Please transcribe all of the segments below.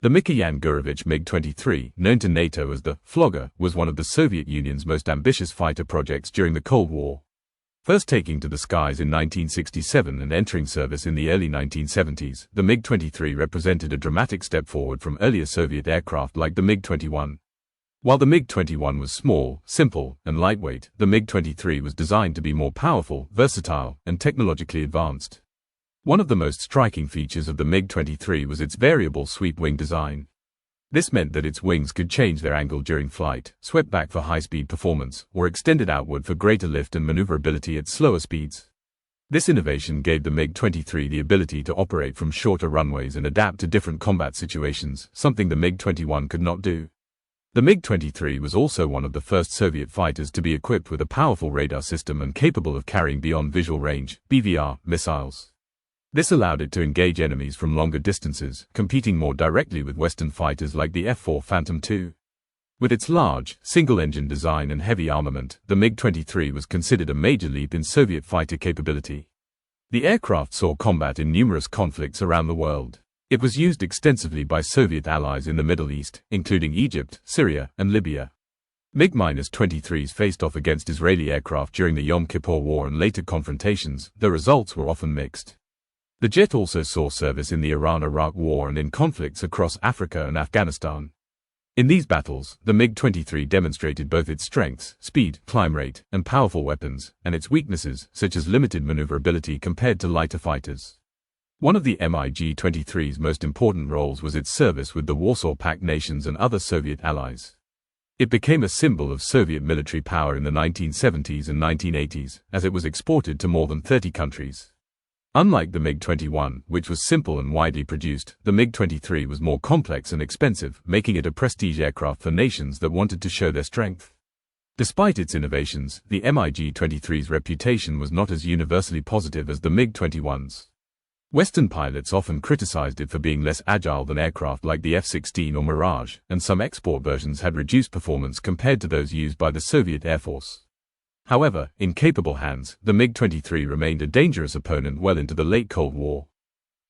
The Mikoyan-Gurevich MiG-23, known to NATO as the Flogger, was one of the Soviet Union's most ambitious fighter projects during the Cold War. First taking to the skies in 1967 and entering service in the early 1970s, the MiG-23 represented a dramatic step forward from earlier Soviet aircraft like the MiG-21. While the MiG-21 was small, simple, and lightweight, the MiG-23 was designed to be more powerful, versatile, and technologically advanced. One of the most striking features of the MiG-23 was its variable sweep wing design. This meant that its wings could change their angle during flight, swept back for high-speed performance, or extended outward for greater lift and maneuverability at slower speeds. This innovation gave the MiG-23 the ability to operate from shorter runways and adapt to different combat situations, something the MiG-21 could not do. The MiG-23 was also one of the first Soviet fighters to be equipped with a powerful radar system and capable of carrying beyond visual range (BVR) missiles. This allowed it to engage enemies from longer distances, competing more directly with Western fighters like the F-4 Phantom II. With its large, single-engine design and heavy armament, the MiG-23 was considered a major leap in Soviet fighter capability. The aircraft saw combat in numerous conflicts around the world. It was used extensively by Soviet allies in the Middle East, including Egypt, Syria, and Libya. MiG-23s faced off against Israeli aircraft during the Yom Kippur War and later confrontations. The results were often mixed. The jet also saw service in the Iran-Iraq War and in conflicts across Africa and Afghanistan. In these battles, the MiG-23 demonstrated both its strengths, speed, climb rate, and powerful weapons, and its weaknesses, such as limited maneuverability compared to lighter fighters. One of the MiG-23's most important roles was its service with the Warsaw Pact nations and other Soviet allies. It became a symbol of Soviet military power in the 1970s and 1980s, as it was exported to more than 30 countries. Unlike the MiG-21, which was simple and widely produced, the MiG-23 was more complex and expensive, making it a prestige aircraft for nations that wanted to show their strength. Despite its innovations, the MiG-23's reputation was not as universally positive as the MiG-21's. Western pilots often criticized it for being less agile than aircraft like the F-16 or Mirage, and some export versions had reduced performance compared to those used by the Soviet Air Force. However, in capable hands, the MiG-23 remained a dangerous opponent well into the late Cold War.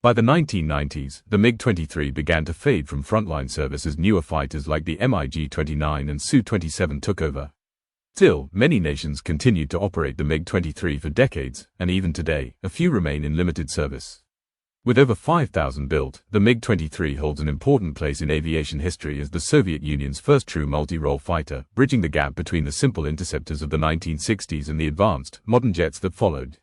By the 1990s, the MiG-23 began to fade from frontline service as newer fighters like the MiG-29 and Su-27 took over. Still, many nations continued to operate the MiG-23 for decades, and even today, a few remain in limited service. With over 5,000 built, the MiG-23 holds an important place in aviation history as the Soviet Union's first true multi-role fighter, bridging the gap between the simple interceptors of the 1960s and the advanced, modern jets that followed.